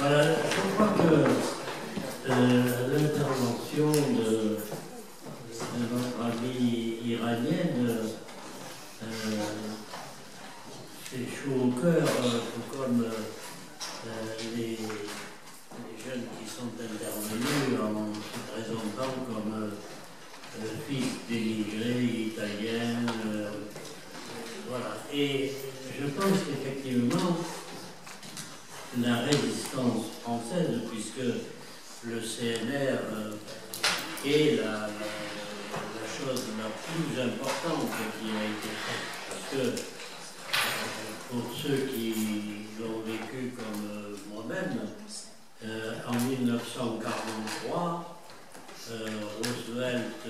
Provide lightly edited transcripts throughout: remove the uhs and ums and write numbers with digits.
Je crois que l'intervention de notre amie iranienne fait chaud au cœur, tout comme les jeunes qui sont intervenus en se présentant comme fils d'émigrés italiens. Voilà. Et je pense qu'effectivement, la résistance française, puisque le CNR est la chose la plus importante qui a été faite, parce que pour ceux qui l'ont vécu comme moi-même, en 1943, Roosevelt,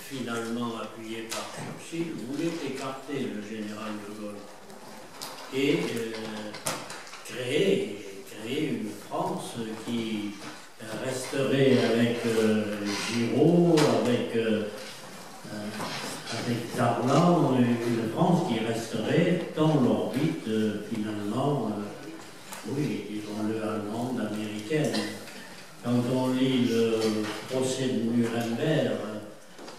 finalement appuyé par Churchill, voulait écarter le général de Gaulle et créer une France qui resterait avec Giraud, avec Darlan, une France qui resterait dans l'orbite finalement, oui, disons-le, allemande, américaine. Quand on lit le procès de Nuremberg,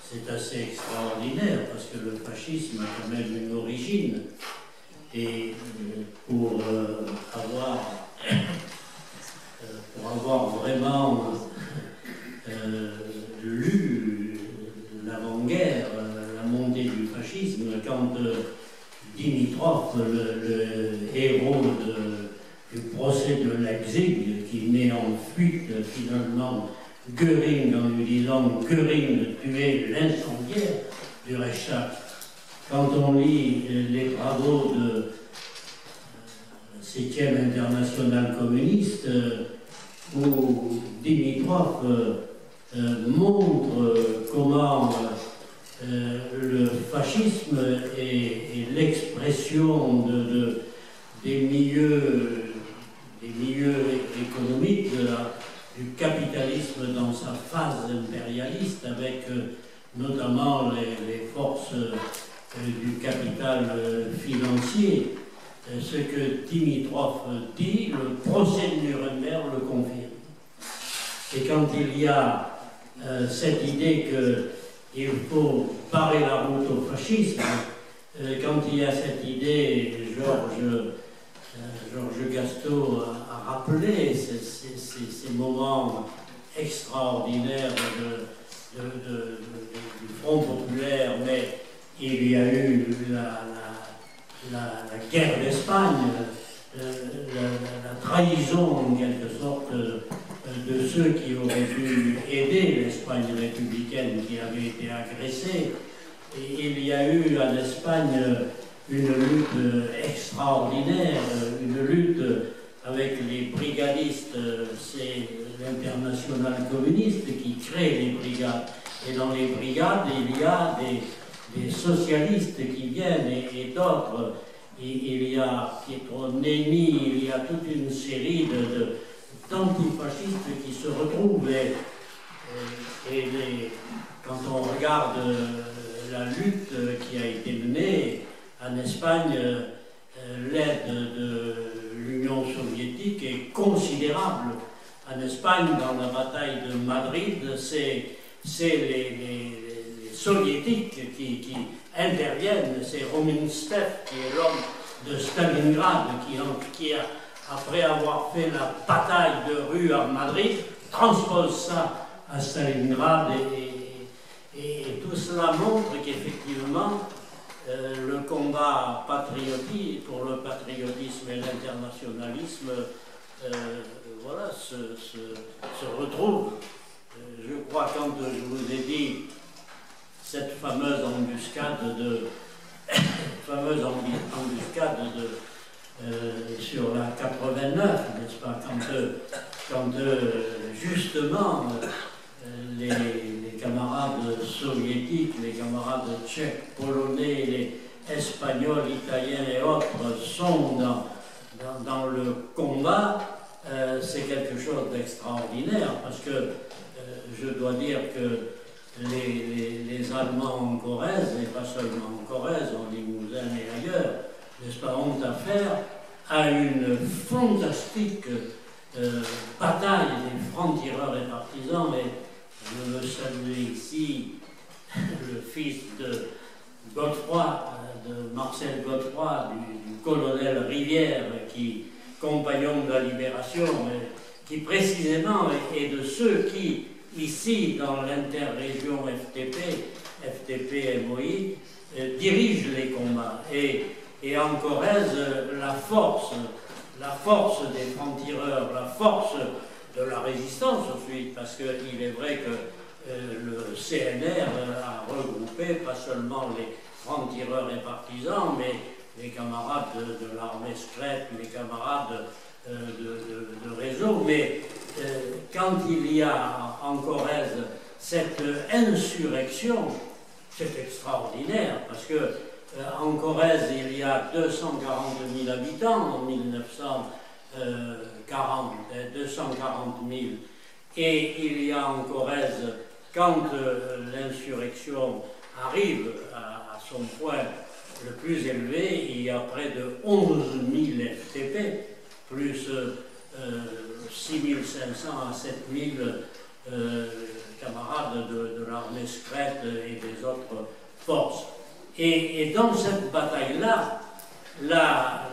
c'est assez extraordinaire parce que le fascisme a quand même une origine. Et pour avoir vraiment lu l'avant-guerre, la montée du fascisme, quand Dimitrov, le héros du procès de Leipzig, qui met en fuite finalement Göring en lui disant Göring de tuer l'incendiaire du Reichstag. Quand on lit les travaux de 7e internationale communiste, où Dimitrov montre comment le fascisme est l'expression des milieux économiques, du capitalisme dans sa phase impérialiste, avec notamment les forces du capital financier. Ce que Dimitrov dit, le procès de Nuremberg le confirme. Et quand il y a cette idée qu'il faut barrer la route au fascisme, quand il y a cette idée, Georges Gastaud a rappelé ces moments extraordinaires du Front populaire, mais il y a eu la guerre d'Espagne, la trahison en quelque sorte de ceux qui auraient dû aider l'Espagne républicaine qui avait été agressée. Et il y a eu en Espagne une lutte extraordinaire, une lutte avec les brigadistes, c'est l'internationale communiste qui crée les brigades. Et dans les brigades, il y a des socialistes qui viennent et d'autres. Il y a Pietro Nenni, il y a toute une série d'antifascistes qui se retrouvent. Quand on regarde la lutte qui a été menée en Espagne, l'aide de l'Union soviétique est considérable. En Espagne, dans la bataille de Madrid, c'est les soviétiques qui interviennent. C'est Roman Stev, qui est l'homme de Stalingrad, qui après avoir fait la bataille de rue à Madrid, transpose ça à Stalingrad. Et tout cela montre qu'effectivement, le combat patriotique, pour le patriotisme et l'internationalisme, voilà, se retrouve. Je crois, quand je vous ai dit cette fameuse embuscade sur la 89, n'est-ce pas, quand justement les camarades soviétiques, les camarades tchèques, polonais, les espagnols, italiens et autres sont dans le combat, c'est quelque chose d'extraordinaire, parce que je dois dire que les Allemands en Corrèze, et pas seulement en Corrèze, en Limousin et ailleurs, n'est-ce pas, ont affaire à une fantastique bataille des francs-tireurs et partisans, et je veux saluer ici le fils de Godefroy, de Marcel Godefroy, du colonel Rivière, qui, compagnon de la Libération, qui précisément est de ceux qui, ici, dans l'interrégion FTP MOI, dirigent les combats. Et en Corrèze, la force des francs-tireurs, la force de la résistance ensuite, parce qu'il est vrai que le CNR a regroupé pas seulement les francs-tireurs et partisans, mais les camarades de l'armée secrète, les camarades de réseau. Mais quand il y a en Corrèze cette insurrection, c'est extraordinaire, parce que en Corrèze, il y a 240 000 habitants en 1940, 240 000. Et il y a en Corrèze, quand l'insurrection arrive à son point le plus élevé, il y a près de 11 000 FTP, plus 6 500 à 7 000 camarades de l'armée secrète et des autres forces. Et dans cette bataille-là, la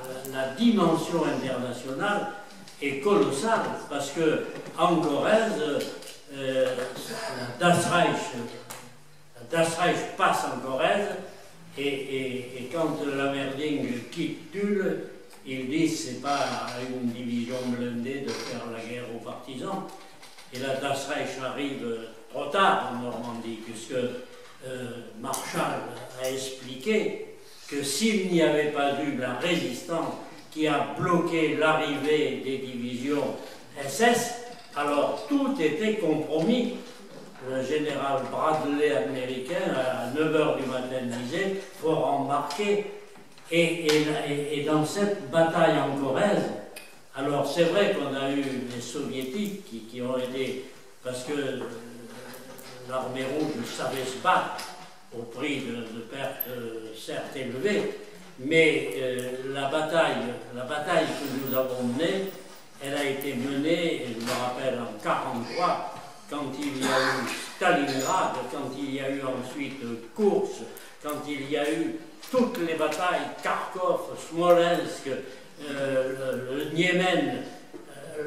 dimension internationale est colossale, parce que en Corrèze, la Das Reich passe en Corrèze, et quand Lamerding quitte Tulle, ils disent c'est pas à une division blindée de faire la guerre aux partisans. Et la Das Reich arrive trop tard en Normandie, puisque Marshall a expliqué que s'il n'y avait pas eu la résistance qui a bloqué l'arrivée des divisions SS, alors tout était compromis. Le général Bradley américain, à 9 h du matin, disait « faut embarquer ». Et dans cette bataille en Corrèze, alors c'est vrai qu'on a eu les soviétiques qui ont aidé, parce que l'armée rouge savait se battre au prix de pertes certes élevées, mais la bataille que nous avons menée, elle a été menée, je me rappelle, en 1943, quand il y a eu Stalingrad, quand il y a eu ensuite Kursk, quand il y a eu toutes les batailles, Kharkov, Smolensk, le Niémen,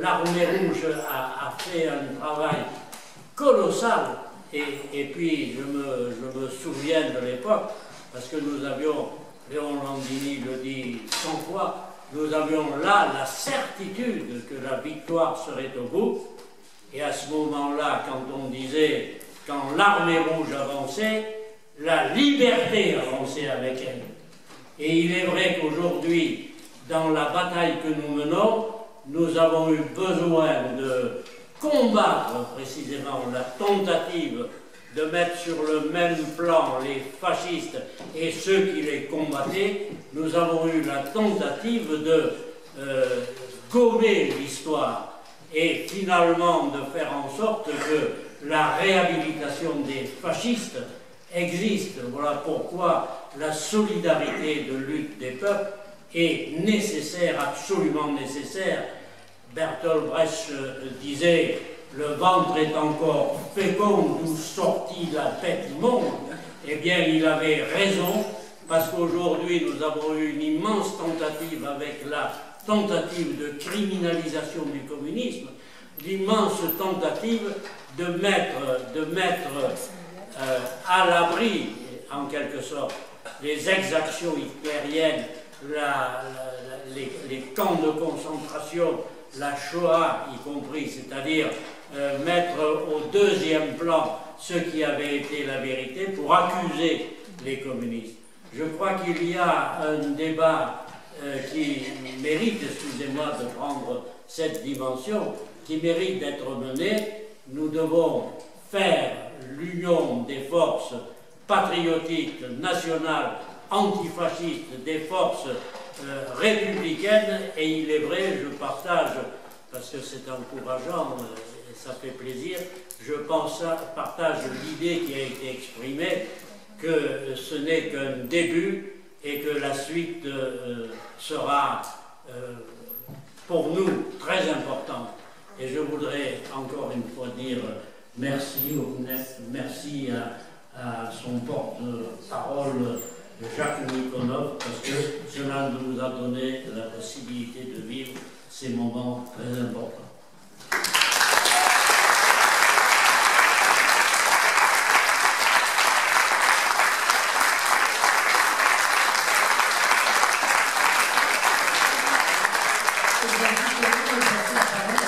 l'armée rouge a fait un travail colossal. Et puis je me souviens de l'époque, parce que nous avions, Léon Landini le dit 100 fois, nous avions là la certitude que la victoire serait au bout. Et à ce moment-là, quand on disait, quand l'armée rouge avançait, la liberté avançait avec elle. Et il est vrai qu'aujourd'hui, dans la bataille que nous menons, nous avons eu besoin de combattre précisément la tentative de mettre sur le même plan les fascistes et ceux qui les combattaient. Nous avons eu la tentative de gommer l'histoire et finalement de faire en sorte que la réhabilitation des fascistes existe. Voilà pourquoi la solidarité de lutte des peuples est nécessaire, absolument nécessaire. Bertolt Brecht disait « Le ventre est encore fécond, d'où sortit la bête immonde ». Eh bien, il avait raison, parce qu'aujourd'hui, nous avons eu une immense tentative avec la tentative de criminalisation du communisme, l'immense tentative de mettre à l'abri, en quelque sorte, les exactions hitlériennes, les camps de concentration, la Shoah y compris, c'est-à-dire mettre au deuxième plan ce qui avait été la vérité pour accuser les communistes. Je crois qu'il y a un débat qui mérite, excusez-moi de prendre cette dimension, qui mérite d'être mené. Nous devons faire l'union des forces patriotiques, nationales, antifascistes, des forces républicaines, et il est vrai, je partage, parce que c'est encourageant et ça fait plaisir, je partage l'idée qui a été exprimée que ce n'est qu'un début et que la suite sera pour nous très importante. Et je voudrais encore une fois dire merci, merci à son porte-parole, Jacques Nikonov, parce que cela nous a donné la possibilité de vivre ces moments très importants. Gracias.